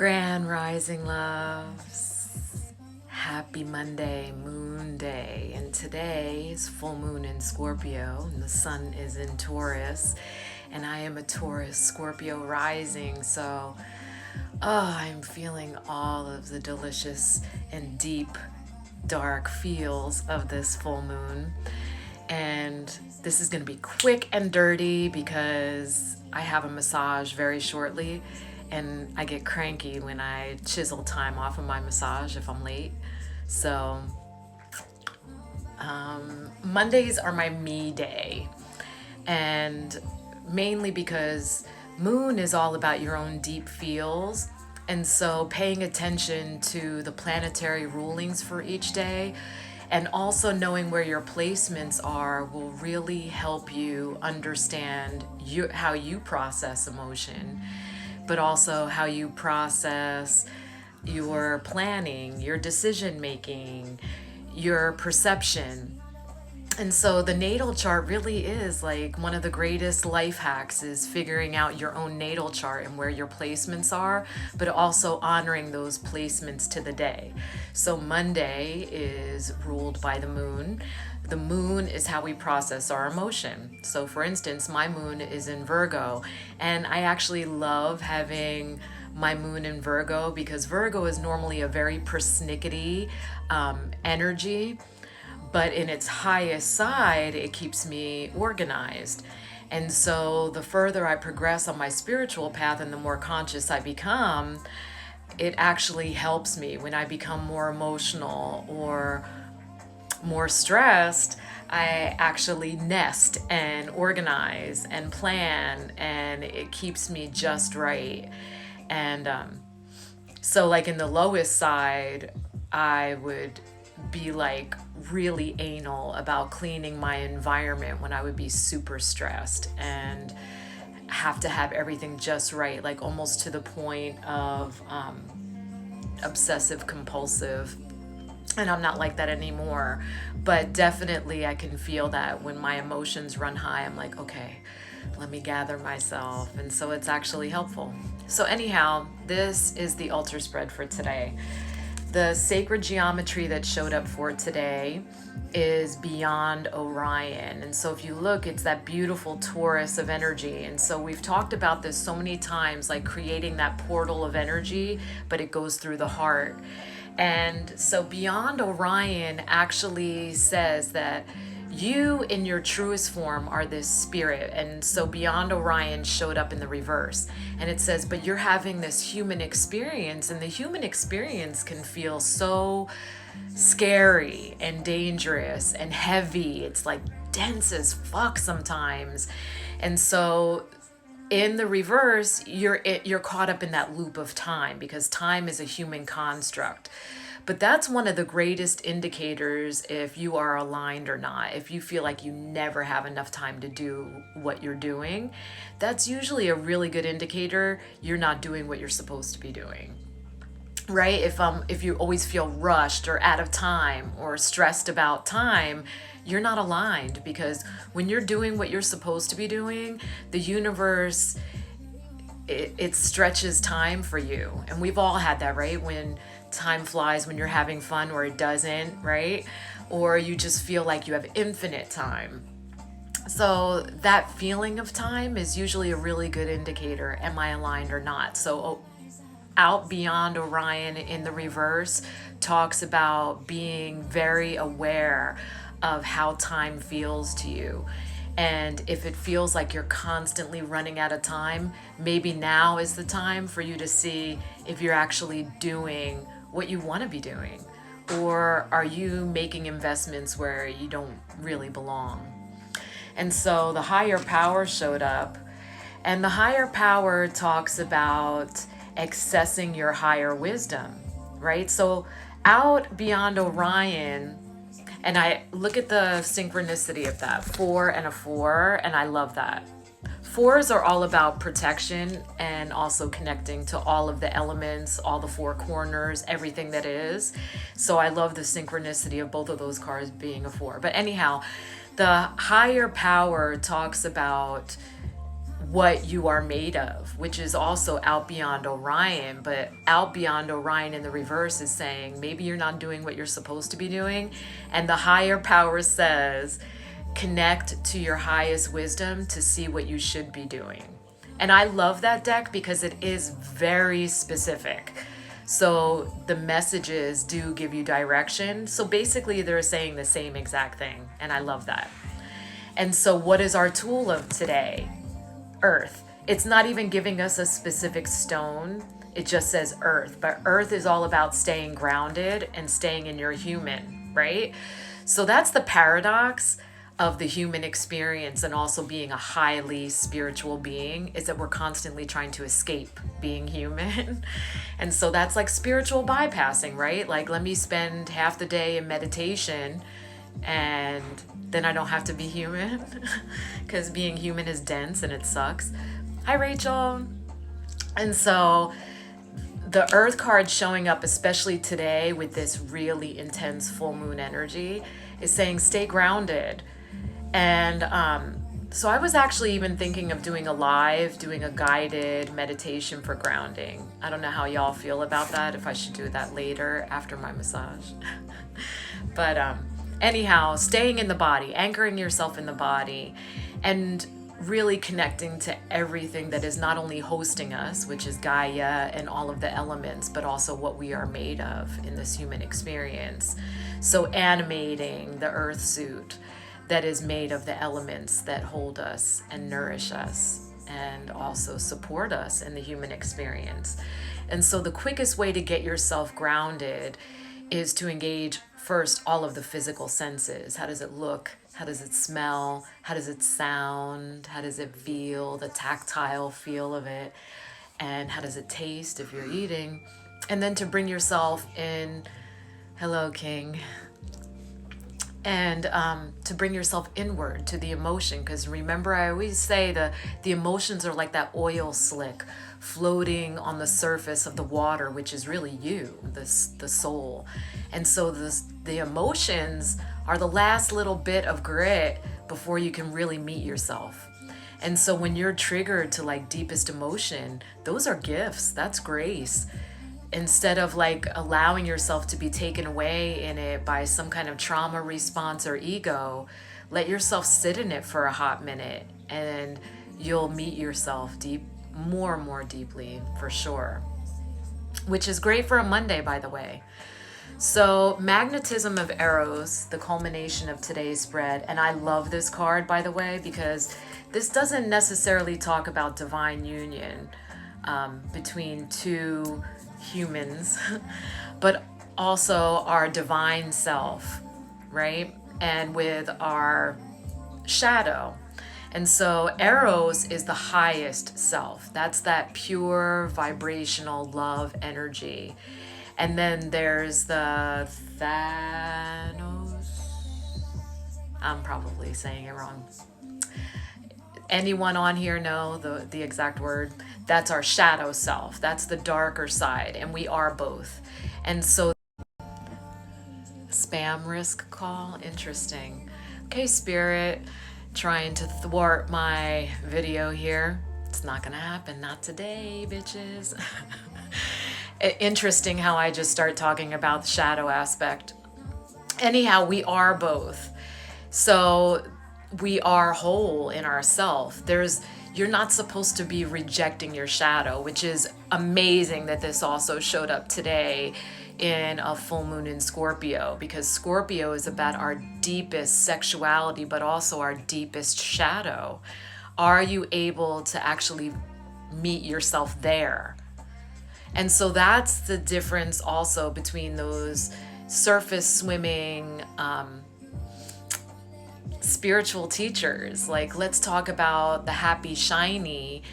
Grand Rising Loves. Happy Monday, Moon Day. And today is full moon in Scorpio, and the sun is in Taurus. And I am a Taurus Scorpio rising, so I'm feeling all of the delicious and deep, dark feels of this full moon. And this is going to be quick and dirty because I have a massage very shortly, and I get cranky when I chisel time off of my massage if I'm late. So Mondays are my me day, and mainly because moon is all about your own deep feels. And so paying attention to the planetary rulings for each day and also knowing where your placements are will really help you understand how you process emotion, but also how you process your planning, your decision making, your perception. And so the natal chart really is like one of the greatest life hacks is figuring out your own natal chart and where your placements are, but also honoring those placements to the day. So Monday is ruled by the moon. The moon is how we process our emotion. So for instance, my moon is in Virgo, and I actually love having my moon in Virgo because Virgo is normally a very persnickety energy, but in its highest side, it keeps me organized. And so the further I progress on my spiritual path and the more conscious I become, it actually helps me when I become more emotional or more stressed. I actually nest and organize and plan, and it keeps me just right. And so, like in the lowest side, I would be like really anal about cleaning my environment when I would be super stressed and have to have everything just right, like almost to the point of obsessive compulsive. And I'm not like that anymore, but definitely I can feel that when my emotions run high, I'm like, okay, let me gather myself. And so it's actually helpful. So anyhow, this is the altar spread for today. The sacred geometry that showed up for today is beyond Orion. And so if you look, it's that beautiful Taurus of energy. And so we've talked about this so many times, like creating that portal of energy, but it goes through the heart. And so beyond Orion actually says that you in your truest form are this spirit. And so beyond Orion showed up in the reverse. And it says, but you're having this human experience, and the human experience can feel so scary and dangerous and heavy. It's like dense as fuck sometimes. And so in the reverse, you're caught up in that loop of time because time is a human construct. But that's one of the greatest indicators if you are aligned or not. If you feel like you never have enough time to do what you're doing, that's usually a really good indicator you're not doing what you're supposed to be doing. Right? If you always feel rushed or out of time or stressed about time, you're not aligned, because when you're doing what you're supposed to be doing, the universe it stretches time for you. And we've all had that, right? When time flies when you're having fun, or it doesn't, right? Or you just feel like you have infinite time. So that feeling of time is usually a really good indicator. Am I aligned or not? So out beyond Orion in the reverse talks about being very aware of how time feels to you. And if it feels like you're constantly running out of time, maybe now is the time for you to see if you're actually doing what you want to be doing. Or are you making investments where you don't really belong? And so the higher power showed up, and the higher power talks about accessing your higher wisdom, right? So out beyond Orion, and I look at the synchronicity of that 4 and a 4, and I love that. 4s are all about protection and also connecting to all of the elements, all the 4 corners, everything that is. So I love the synchronicity of both of those cards being a 4. But anyhow, the higher power talks about what you are made of, which is also out beyond Orion. But out beyond Orion in the reverse is saying maybe you're not doing what you're supposed to be doing. And the higher power says, connect to your highest wisdom to see what you should be doing. And I love that deck because it is very specific. So the messages do give you direction. So basically they're saying the same exact thing. And I love that. And so what is our tool of today? Earth. It's not even giving us a specific stone. It just says earth. But earth is all about staying grounded and staying in your human, right? So that's the paradox of the human experience, and also being a highly spiritual being, is that we're constantly trying to escape being human. And so that's like spiritual bypassing, right? Like, let me spend half the day in meditation and then I don't have to be human because being human is dense and it sucks. Hi, Rachel. And so the earth card showing up, especially today with this really intense full moon energy, is saying stay grounded. And so I was actually even thinking of doing a guided meditation for grounding. I don't know how y'all feel about that, if I should do that later after my massage. But anyhow, staying in the body, anchoring yourself in the body, and really connecting to everything that is not only hosting us, which is Gaia and all of the elements, but also what we are made of in this human experience. So animating the earth suit that is made of the elements that hold us and nourish us and also support us in the human experience. And so the quickest way to get yourself grounded is to engage first all of the physical senses. How does it look? How does it smell? How does it sound? How does it feel? The tactile feel of it. And how does it taste if you're eating? And then to bring yourself in, hello, King. And to bring yourself inward to the emotion. Because remember, I always say the emotions are like that oil slick floating on the surface of the water, which is really you, the soul. And so the emotions are the last little bit of grit before you can really meet yourself. And so when you're triggered to like deepest emotion, those are gifts. That's grace. Instead of like allowing yourself to be taken away in it by some kind of trauma response or ego, let yourself sit in it for a hot minute and you'll meet yourself more and more deeply, for sure. Which is great for a Monday, by the way. So magnetism of Eros, the culmination of today's spread. And I love this card, by the way, because this doesn't necessarily talk about divine union between two humans, but also our divine self, right? And with our shadow. And so Eros is the highest self. That's that pure vibrational love energy. And then there's the Thanos. I'm probably saying it wrong. Anyone on here know the exact word? That's our shadow self. That's the darker side, and we are both. And so, spam risk call, interesting. Okay, Spirit, trying to thwart my video here. It's not gonna happen, not today, bitches. Interesting how I just start talking about the shadow aspect. Anyhow, we are both. So we are whole in ourself. You're not supposed to be rejecting your shadow, which is amazing that this also showed up today in a full moon in Scorpio, because Scorpio is about our deepest sexuality, but also our deepest shadow. Are you able to actually meet yourself there? And so that's the difference also between those surface swimming spiritual teachers. Like, let's talk about the happy, shiny,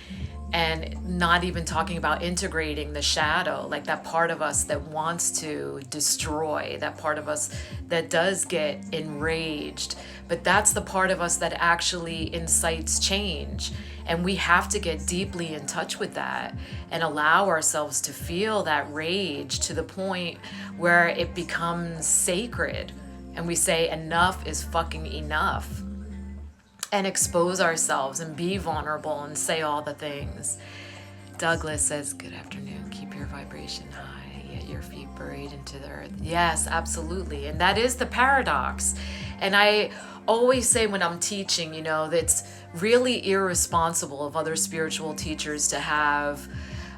and not even talking about integrating the shadow, like that part of us that wants to destroy, that part of us that does get enraged. But that's the part of us that actually incites change. And we have to get deeply in touch with that and allow ourselves to feel that rage to the point where it becomes sacred. And we say, enough is fucking enough. and expose ourselves and be vulnerable and say all the things. Douglas says, good afternoon, keep your vibration high, yet your feet buried into the earth. Yes, absolutely. And that is the paradox. And I always say when I'm teaching, that it's really irresponsible of other spiritual teachers to have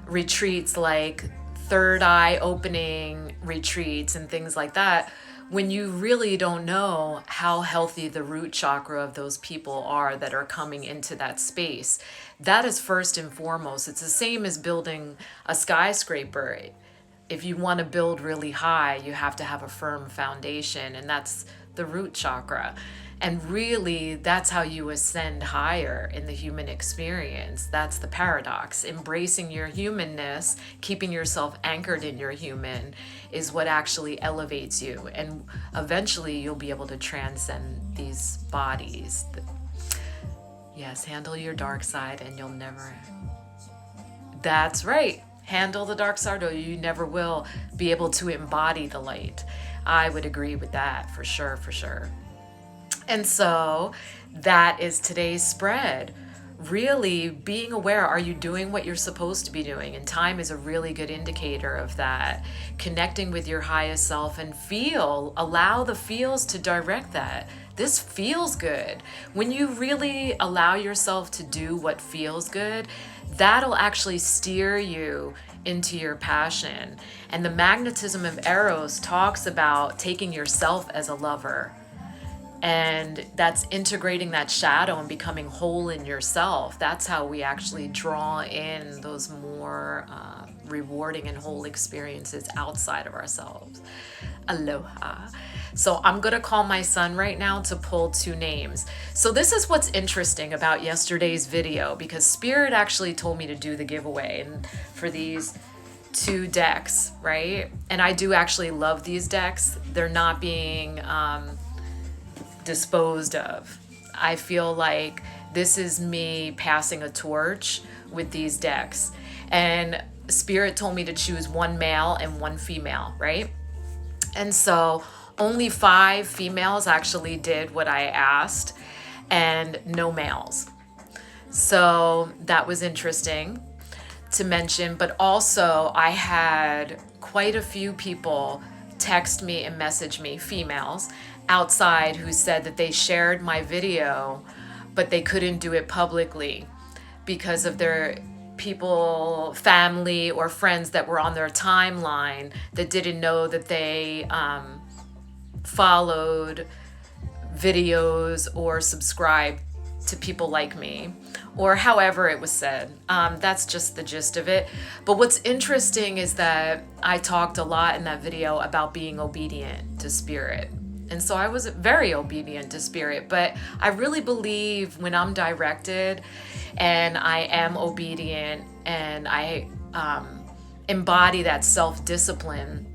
retreats like third eye opening retreats and things like that, when you really don't know how healthy the root chakra of those people are that are coming into that space. That is first and foremost. It's the same as building a skyscraper. If you want to build really high, you have to have a firm foundation, and that's the root chakra. And really, that's how you ascend higher in the human experience. That's the paradox. Embracing your humanness, keeping yourself anchored in your human, is what actually elevates you. And eventually, you'll be able to transcend these bodies. Yes, handle your dark side and you'll never... That's right. Handle the dark side or you never will be able to embody the light. I would agree with that for sure, for sure. And so that is today's spread. Really being aware, are you doing what you're supposed to be doing? And time is a really good indicator of that. Connecting with your highest self and allow the feels to direct that. This feels good. When you really allow yourself to do what feels good, that'll actually steer you into your passion. And the magnetism of Eros talks about taking yourself as a lover. And that's integrating that shadow and becoming whole in yourself. That's how we actually draw in those more rewarding and whole experiences outside of ourselves. Aloha. So I'm going to call my son right now to pull 2 names. So this is what's interesting about yesterday's video, because Spirit actually told me to do the giveaway and for these 2 decks, right? And I do actually love these decks. They're not being disposed of. I feel like this is me passing a torch with these decks. And Spirit told me to choose 1 male and 1 female, right? And so only 5 females actually did what I asked and no males. So that was interesting to mention. But also I had quite a few people text me and message me, females, outside, who said that they shared my video, but they couldn't do it publicly because of their people, family, or friends that were on their timeline that didn't know that they followed videos or subscribed to people like me, or however it was said. That's just the gist of it. But what's interesting is that I talked a lot in that video about being obedient to Spirit. And so I was very obedient to Spirit, but I really believe when I'm directed and I am obedient and I embody that self-discipline,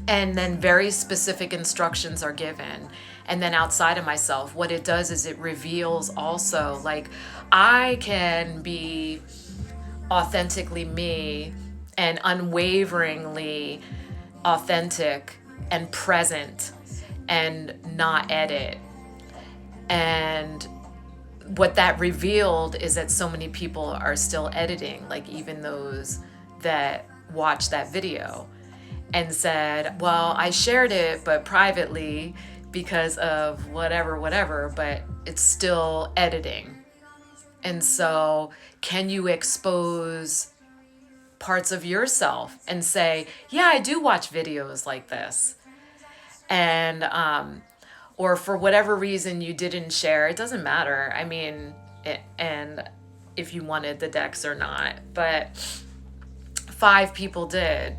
and then very specific instructions are given. And then outside of myself, what it does is it reveals also, like, I can be authentically me and unwaveringly authentic and present and not edit. And what that revealed is that so many people are still editing, like even those that watched that video and said, well, I shared it, but privately because of whatever, but it's still editing. And so can you expose parts of yourself and say, yeah, I do watch videos like this? And or for whatever reason you didn't share, it doesn't matter. I mean, and if you wanted the decks or not, but 5 people did,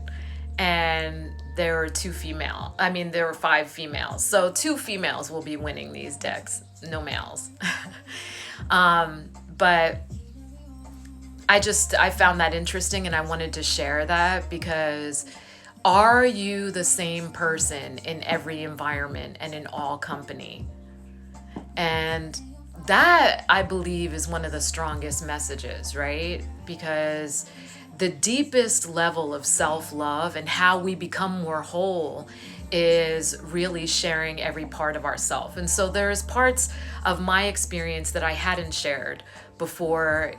and there were 2 female. I mean, there were 5 females, so 2 females will be winning these decks, no males. But I found that interesting, and I wanted to share that because are you the same person in every environment and in all company? And that, I believe, is one of the strongest messages, right? Because the deepest level of self-love and how we become more whole is really sharing every part of ourself. And so there's parts of my experience that I hadn't shared before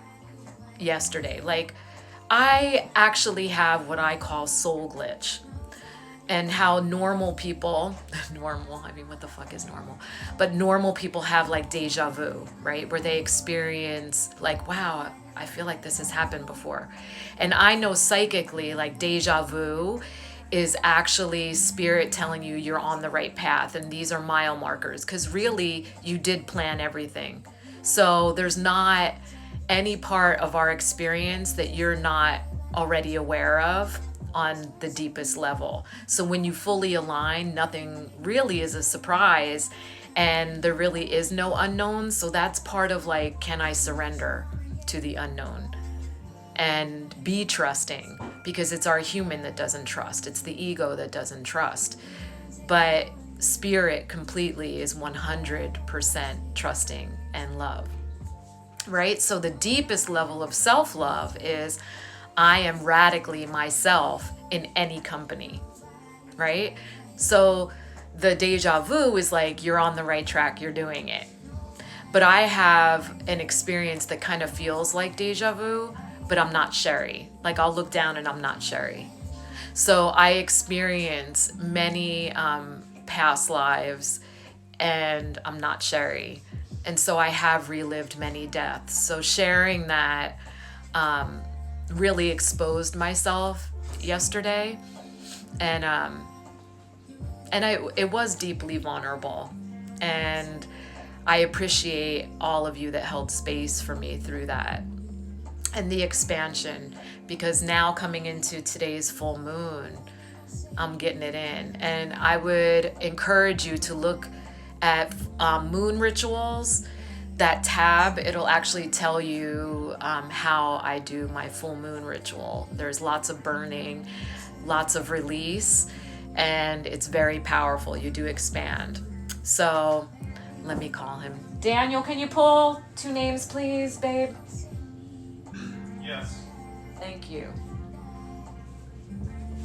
yesterday. Like, I actually have what I call soul glitch, and how normal people, normal, I mean, what the fuck is normal? But normal people have like deja vu, right? Where they experience like, wow, I feel like this has happened before. And I know psychically, like, deja vu is actually spirit telling you you're on the right path, and these are mile markers, because really you did plan everything. So there's not any part of our experience that you're not already aware of on the deepest level. So when you fully align, nothing really is a surprise, and there really is no unknown. So that's part of like, can I surrender to the unknown and be trusting? Because it's our human that doesn't trust. It's the ego that doesn't trust. But spirit completely is 100% trusting and love, right? So the deepest level of self-love is, I am radically myself in any company, right? So the deja vu is like, you're on the right track, you're doing it. But I have an experience that kind of feels like deja vu, but I'm not Sherry. Like, I'll look down and I'm not Sherry. So I experience many past lives and I'm not Sherry. And so I have relived many deaths. So sharing that really exposed myself yesterday, and it was deeply vulnerable, and I appreciate all of you that held space for me through that, and the expansion, because now coming into today's full moon, I'm getting it in. And I would encourage you to look at moon rituals. That tab, it'll actually tell you how I do my full moon ritual. There's lots of burning, lots of release, and it's very powerful. You do expand. So let me call him. Daniel, can you pull 2 names, please, babe? Yes. Thank you.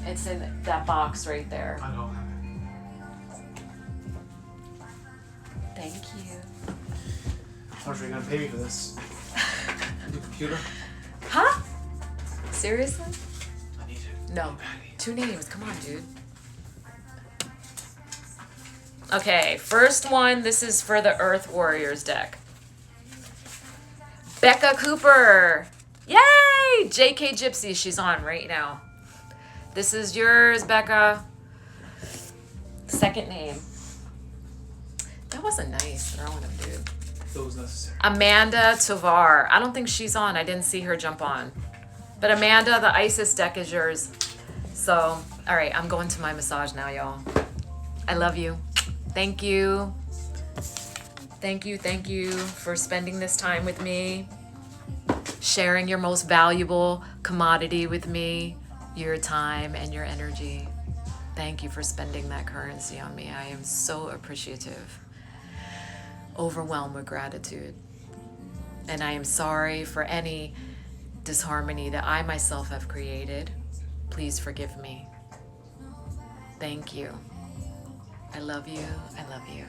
It's in that box right there. I don't have it. Thank you. How much are you gonna pay me for this? The computer? Huh? Seriously? I need it. No. 2 names. Come on, dude. Okay, first one. This is for the Earth Warriors deck. Becca Cooper. Yay! JK Gypsy. She's on right now. This is yours, Becca. Second name. That wasn't nice throwing him, dude. It was necessary. Amanda Tovar. I don't think she's on. I didn't see her jump on. But Amanda, the Isis deck is yours. So, all right, I'm going to my massage now, y'all. I love you. Thank you. Thank you for spending this time with me. Sharing your most valuable commodity with me, your time and your energy. Thank you for spending that currency on me. I am so appreciative. Overwhelmed with gratitude. And I am sorry for any disharmony that I myself have created. Please forgive me. Thank you. I love you. I love you.